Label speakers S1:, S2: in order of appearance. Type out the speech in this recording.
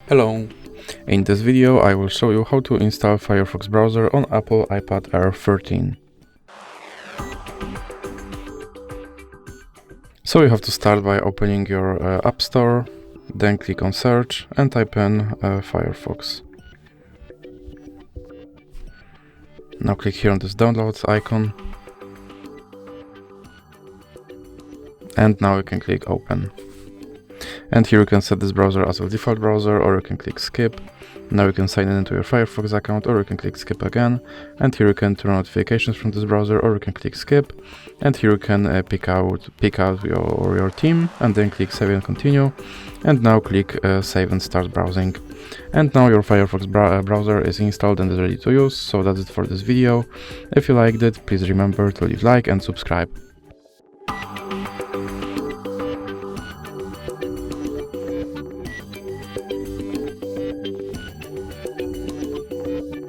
S1: Hello! In this video I will show you how to install Firefox browser on Apple iPad Air 13. So you have to start by opening your App Store, then click on search and type in Firefox. Now click here on this downloads icon and now you can click open. And here you can set this browser as a default browser, or you can click skip. Now you can sign in into your Firefox account, or you can click skip again. And here you can turn on notifications from this browser, or you can click skip. And here you can pick out your theme, and then click save and continue. And now click save and start browsing. And now your Firefox browser is installed and is ready to use. So that's it for this video. If you liked it, please remember to leave a like and subscribe.